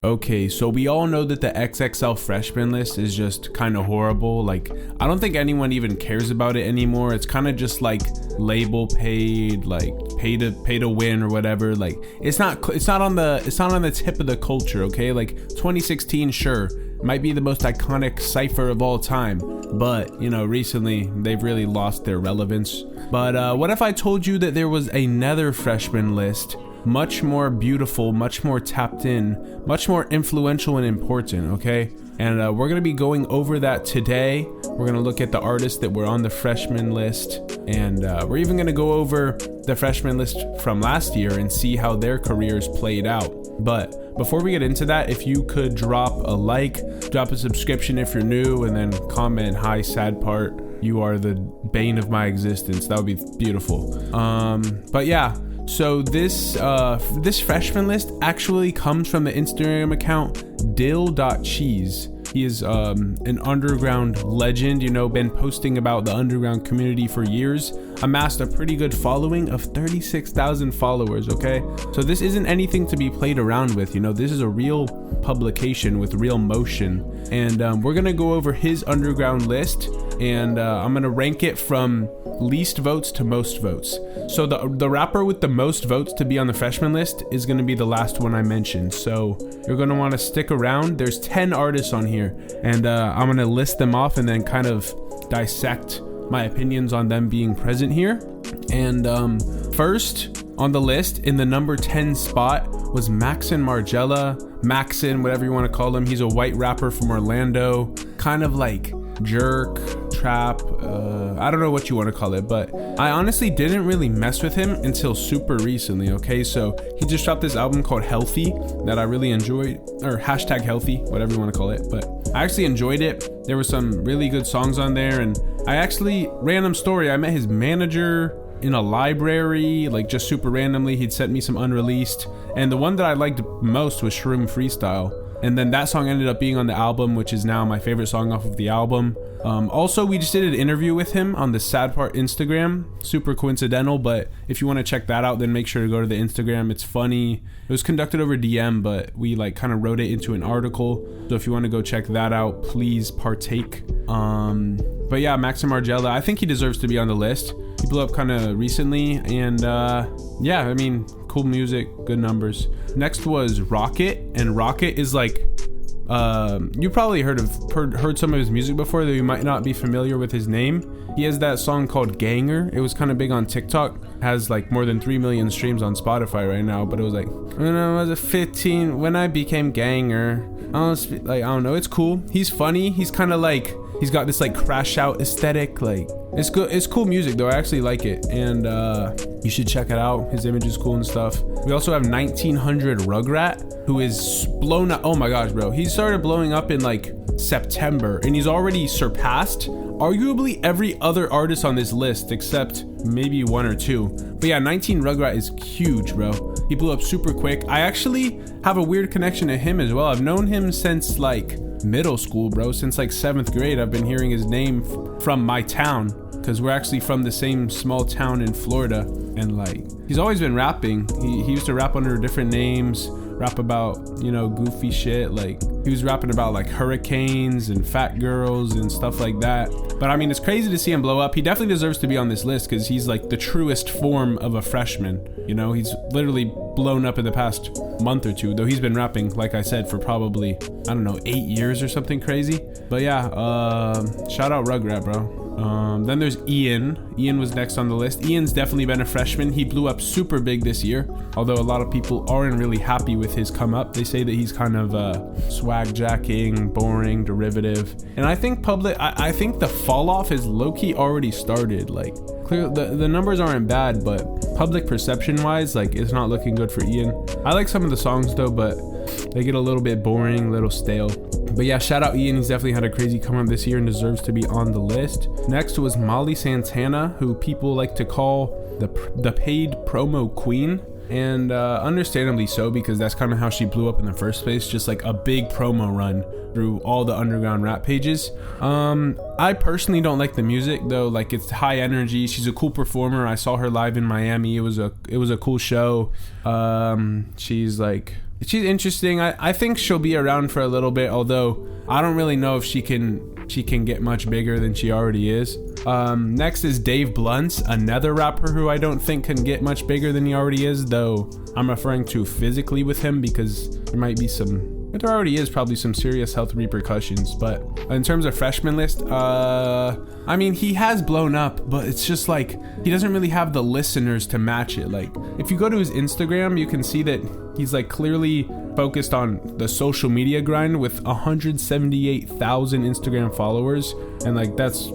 Okay, so we all know that the XXL freshman list is just kind of horrible. Like, I don't think anyone even cares about it anymore. It's kind of just like label paid, like pay to win or whatever. Like, it's not on the tip of the culture. Okay, like 2016, sure, might be the most iconic cipher of all time, but you know, recently they've really lost their relevance. But what if I told you that there was another freshman list, much more beautiful, much more tapped in, much more influential and important, okay? And we're going to be going over that today. We're going to look at the artists that were on the freshman list, and we're even going to go over the freshman list from last year and see how their careers played out. But before we get into that, if you could drop a like, drop a subscription if you're new, and then comment, "Hi, sad part, you are the bane of my existence," that would be beautiful. But yeah, so this freshman list actually comes from the Instagram account dill.cheese. He is an underground legend, you know, been posting about the underground community for years, amassed a pretty good following of 36,000 followers, okay? So this isn't anything to be played around with, you know, this is a real publication with real motion. And we're gonna go over his underground list, and I'm gonna rank it from least votes to most votes. So the rapper with the most votes to be on the freshman list is gonna be the last one I mentioned. So you're gonna wanna stick around. There's 10 artists on here, and I'm gonna list them off and then kind of dissect my opinions on them being present here. And first on the list, in the number 10 spot, was Maxon Margiela. Maxon, whatever you want to call him. He's a white rapper from Orlando, kind of like jerk, trap, I don't know what you want to call it, but I honestly didn't really mess with him until super recently, okay? So he just dropped this album called Healthy that I really enjoyed, or hashtag healthy, whatever you want to call it, but I actually enjoyed it. There were some really good songs on there, and I actually, random story, I met his manager in a library, like just super randomly. He'd sent me some unreleased, and the one that I liked most was Shroom Freestyle. And then that song ended up being on the album, which is now my favorite song off of the album. Also, we just did an interview with him on the Sad Part Instagram. Super coincidental, but if you want to check that out, then make sure to go to the Instagram. It's funny. It was conducted over DM, but we like kind of wrote it into an article. So if you want to go check that out, please partake. But yeah, Maxon Margiela, I think he deserves to be on the list. He blew up kind of recently, and yeah, I mean, cool music, good numbers. Next was Rocket, and Rocket is like, you probably heard some of his music before, though you might not be familiar with his name. He has that song called Ganger. It was kind of big on TikTok, has like more than 3 million streams on Spotify right now, but it was like, when I was 15, when I became Ganger, I don't know, it's cool. He's funny, he's kind of like, he's got this like crash out aesthetic, like it's good. It's cool music though. I actually like it, and you should check it out. His image is cool and stuff. We also have 1900 Rugrat, who is blown up. Oh my gosh, bro. He started blowing up in like September, and he's already surpassed arguably every other artist on this list except maybe one or two. But yeah, 19 Rugrat is huge, bro. He blew up super quick. I actually have a weird connection to him as well. I've known him since like middle school, bro. Since like 7th grade, I've been hearing his name from my town, because we're actually from the same small town in Florida. And like, he's always been rapping. He used to rap under different names, rap about, you know, goofy shit. Like, he was rapping about like hurricanes and fat girls and stuff like that. But I mean, it's crazy to see him blow up. He definitely deserves to be on this list, because he's like the truest form of a freshman. You know, he's literally blown up in the past month or two, though he's been rapping, like I said, for probably, I don't know, 8 years or something crazy. But yeah, shout out Rugrat, bro. Then there's Ian. Ian was next on the list. Ian's definitely been a freshman. He blew up super big this year, although a lot of people aren't really happy with his come up. They say that he's kind of swag jacking, boring, derivative. And I think I think the fall off has low-key already started. Like, clear, the numbers aren't bad, but public perception wise, like, it's not looking good for Ian. I like some of the songs though, but they get a little bit boring, a little stale. But yeah, shout out Ian. He's definitely had a crazy come up this year and deserves to be on the list. Next was Molly Santana, who people like to call the paid promo queen. And understandably so, because that's kind of how she blew up in the first place. Just like a big promo run through all the underground rap pages. I personally don't like the music though. Like, it's high energy. She's a cool performer. I saw her live in Miami. It was a cool show. She's like she's interesting. I think she'll be around for a little bit, although I don't really know if she can get much bigger than she already is. Next is Dave Blunts, another rapper who I don't think can get much bigger than he already is, though I'm referring to physically with him because there already is probably some serious health repercussions. But in terms of freshman list, I mean, he has blown up, but it's just like he doesn't really have the listeners to match it. Like, if you go to his Instagram, you can see that he's like clearly focused on the social media grind with 178,000 Instagram followers, and like that's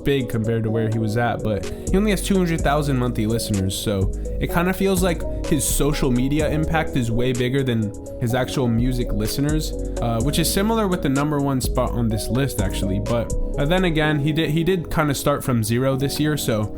big compared to where he was at, but he only has 200,000 monthly listeners, so it kind of feels like his social media impact is way bigger than his actual music listeners, which is similar with the number one spot on this list actually. But then again, he did kind of start from zero this year, so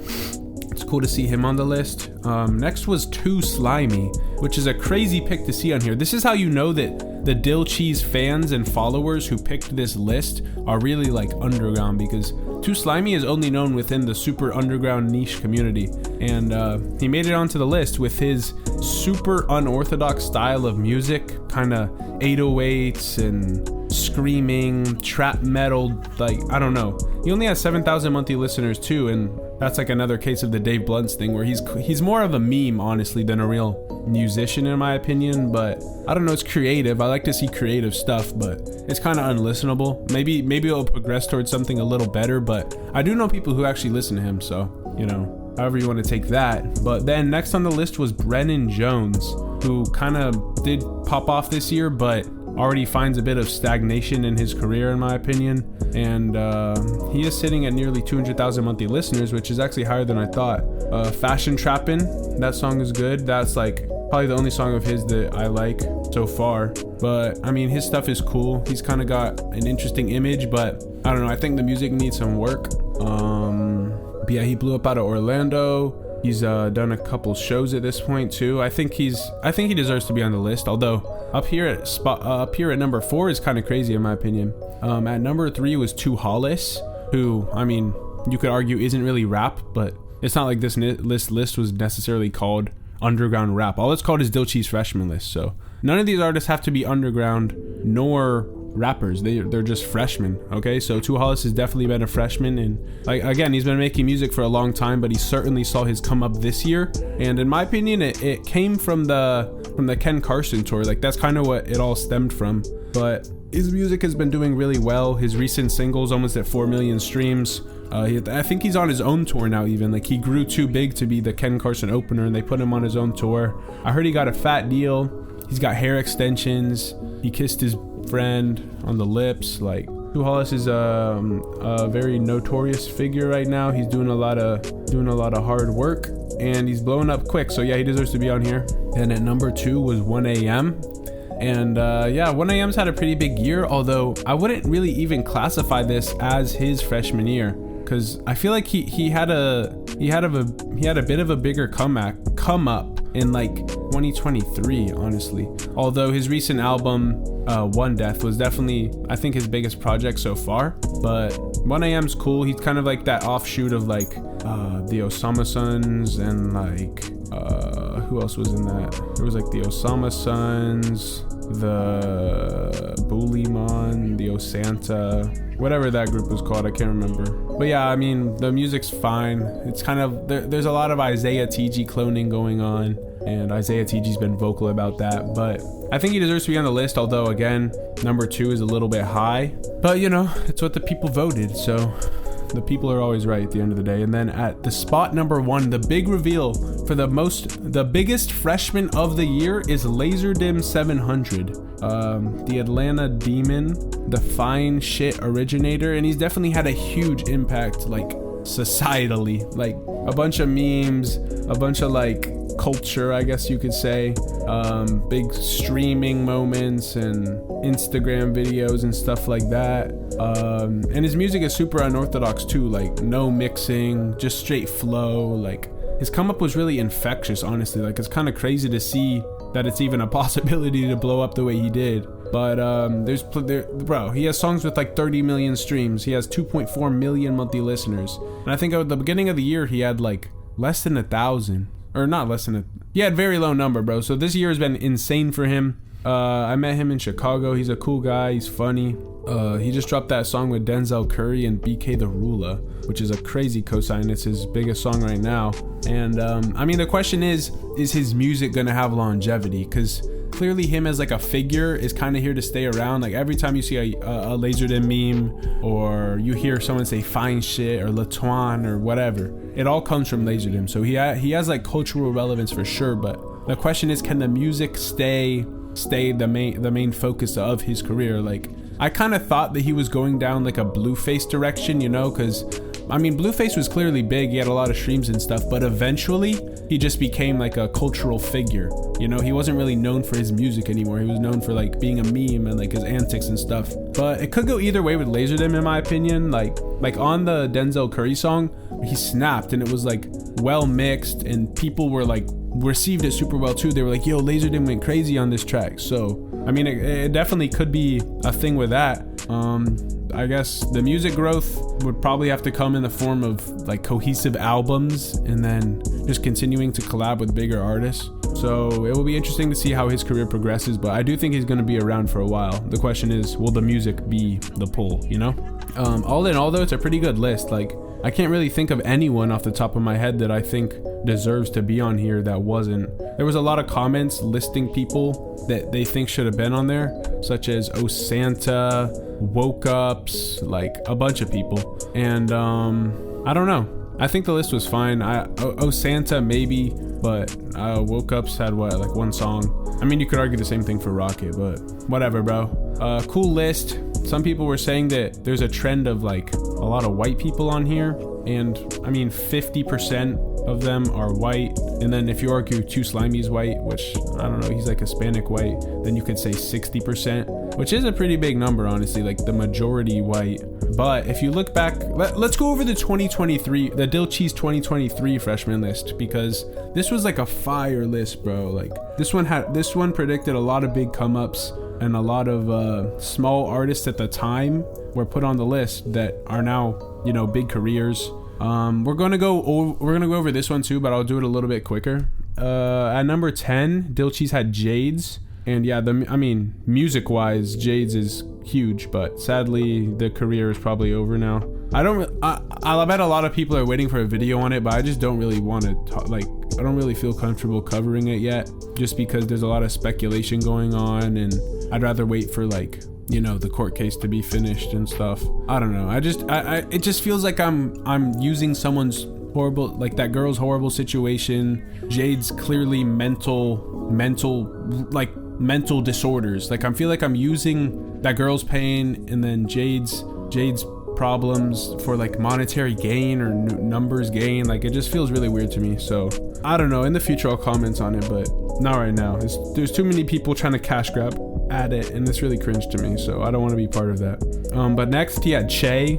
it's cool to see him on the list. Next was Too Slimy, which is a crazy pick to see on here. This is how you know that the Dill Cheese fans and followers who picked this list are really like underground, because Too Slimy is only known within the super underground niche community, and he made it onto the list with his super unorthodox style of music, kind of 808s and screaming trap metal, like I don't know. He only has 7,000 monthly listeners too, and that's like another case of the Dave Blunts thing where he's more of a meme honestly than a real musician in my opinion. But I don't know, it's creative. I like to see creative stuff, but it's kind of unlistenable. Maybe it'll progress towards something a little better, but I do know people who actually listen to him, so you know, however you want to take that. But then next on the list was Brennan Jones, who kind of did pop off this year, but already finds a bit of stagnation in his career in my opinion, and he is sitting at nearly 200,000 monthly listeners, which is actually higher than I thought. Fashion Trappin', that song is good. That's like probably the only song of his that I like so far, but I mean, his stuff is cool. He's kind of got an interesting image, but I don't know, I think the music needs some work. But yeah, he blew up out of Orlando. He's done a couple shows at this point too. I think he deserves to be on the list. Although up here at number 4 is kind of crazy in my opinion. At number 3 was Too Hollis, who I mean you could argue isn't really rap, but it's not like this list was necessarily called underground rap. All it's called is Dill Cheese freshman list. So none of these artists have to be underground nor rappers. They're just freshmen. Okay, so Too Hollis has definitely been a freshman, and like again, he's been making music for a long time, but he certainly saw his come up this year, and in my opinion it came from the Ken Carson tour. Like that's kind of what it all stemmed from. But his music has been doing really well. His recent singles almost at 4 million streams. I think he's on his own tour now even. Like he grew too big to be the Ken Carson opener, and they put him on his own tour. I heard he got a fat deal. He's got hair extensions. He kissed his friend on the lips. Like Too Hollis is a very notorious figure right now. He's doing a lot of hard work, and he's blowing up quick. So yeah, he deserves to be on here. And at number 2 was 1AM. And yeah, 1AM's had a pretty big year, although I wouldn't really even classify this as his freshman year, because I feel like he had a bit of a bigger come up in like 2023 honestly. Although his recent album One Death was definitely, I think, his biggest project so far. But 1AM's cool. He's kind of like that offshoot of like the Osama Sons, and like who else was in that? There was like the Osama Sons, the Buliman, the Osanta, whatever that group was called, I can't remember. But yeah, I mean, the music's fine. It's kind of, there's a lot of Isaiah TG cloning going on, and Isaiah TG's been vocal about that, but I think he deserves to be on the list, although again, number 2 is a little bit high. But you know, it's what the people voted, so the people are always right at the end of the day. And then at the spot number 1, the big reveal for the biggest freshman of the year is Laserdym 700, the Atlanta Demon, the fine shit originator, and he's definitely had a huge impact, like societally, like a bunch of memes, a bunch of like culture, I guess you could say, big streaming moments and Instagram videos and stuff like that, and his music is super unorthodox too, like no mixing, just straight flow. Like his come up was really infectious honestly. Like it's kind of crazy to see that it's even a possibility to blow up the way he did. But bro, he has songs with like 30 million streams. He has 2.4 million monthly listeners, and I think at the beginning of the year he had like less than 1,000. Or not less than he had very low number, bro. So this year has been insane for him. I met him in Chicago. He's a cool guy. He's funny. He just dropped that song with Denzel Curry and BK the Ruler, which is a crazy cosign. It's his biggest song right now. And I mean, the question is his music gonna have longevity? Because clearly him as like a figure is kind of here to stay around. Like every time you see a Laserdisc meme, or you hear someone say fine shit or Latuan or whatever, it all comes from Laserdisc. So he has like cultural relevance for sure. But the question is, can the music stay the main focus of his career? Like, I kind of thought that he was going down like a Blueface direction, you know, because I mean, Blueface was clearly big. He had a lot of streams and stuff, but eventually he just became like a cultural figure. You know, he wasn't really known for his music anymore. He was known for like being a meme and like his antics and stuff. But it could go either way with Laserdisc, in my opinion. Like on the Denzel Curry song, he snapped and it was like well mixed and people were like received it super well too. They were like, yo, Laserdisc went crazy on this track. So I mean, it definitely could be a thing with that. I guess the music growth would probably have to come in the form of like cohesive albums and then just continuing to collab with bigger artists. So it will be interesting to see how his career progresses, but I do think he's going to be around for a while. The question is, will the music be the pull, you know? All in all though, it's a pretty good list. Like, I can't really think of anyone off the top of my head that I think deserves to be on here that wasn't. There was a lot of comments listing people that they think should have been on there, such as Oh Santa, Woke Ups, like a bunch of people. And I don't know. I think the list was fine. Oh Santa maybe, but Woke Ups had like one song. I mean, you could argue the same thing for Rocket, but whatever, bro. Cool list. Some people were saying that there's a trend of like a lot of white people on here, and I mean 50% of them are white. And then if you argue Too Slimy's white, which I don't know, he's like Hispanic white, then you could say 60%, which is a pretty big number, honestly, like the majority white. But if you look back, let's go over the 2023, the Dill Cheese 2023 freshman list, because this was like a fire list, bro. Like this one predicted a lot of big come ups, and a lot of small artists at the time were put on the list that are now, you know, big careers. We're gonna go over this one too, but I'll do it a little bit quicker. At number 10, Dill Cheese had Jades, and yeah, I mean, music wise, Jades is huge, but sadly the career is probably over now. I bet a lot of people are waiting for a video on it, but I just don't really want to I don't really feel comfortable covering it yet, just because there's a lot of speculation going on, and I'd rather wait for like, you know, the court case to be finished and stuff. I don't know. It just feels like I'm using someone's horrible, like that girl's horrible situation. Jade's clearly mental disorders. Like I feel like I'm using that girl's pain and then Jade's problems for like monetary gain or numbers gain. Like it just feels really weird to me. So I don't know, in the future I'll comment on it, but not right now. There's too many people trying to cash grab at it, and it's really cringe to me, so I don't want to be part of that. But next he had Che,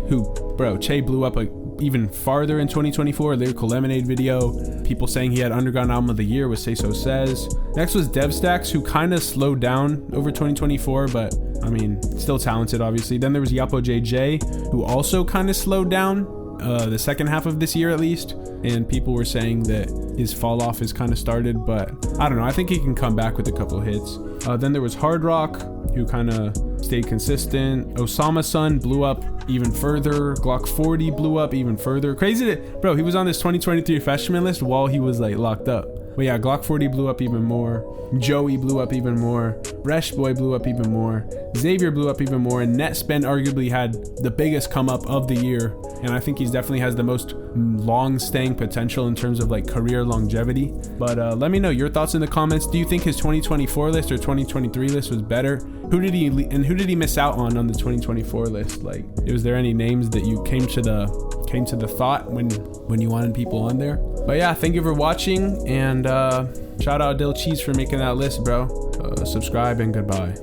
Che blew up like even farther in 2024. Lyrical Lemonade video, people saying he had Underground Album of the Year with Say So Says. Next was DevStacks, who kind of slowed down over 2024, but I mean, still talented, obviously. Then there was Yapo JJ, who also kind of slowed down the second half of this year at least, and people were saying that his fall off has kind of started, but I don't know. I think he can come back with a couple hits. Then there was Hard Rock, who kind of stayed consistent. Osama Sun blew up even further. Glock 40 blew up even further. Crazy that, bro, he was on this 2023 freshman list while he was like locked up. But yeah, Glock 40 blew up even more. Joey blew up even more. Resh Boy blew up even more. Xavier blew up even more. And Netspend arguably had the biggest come up of the year. And I think he definitely has the most long staying potential in terms of like career longevity. But let me know your thoughts in the comments. Do you think his 2024 list or 2023 list was better? Who did he miss out on the 2024 list? Like, was there any names that you came to the thought when you wanted people on there? But yeah, thank you for watching, and shout out Dill Cheese for making that list, bro. Subscribe and goodbye.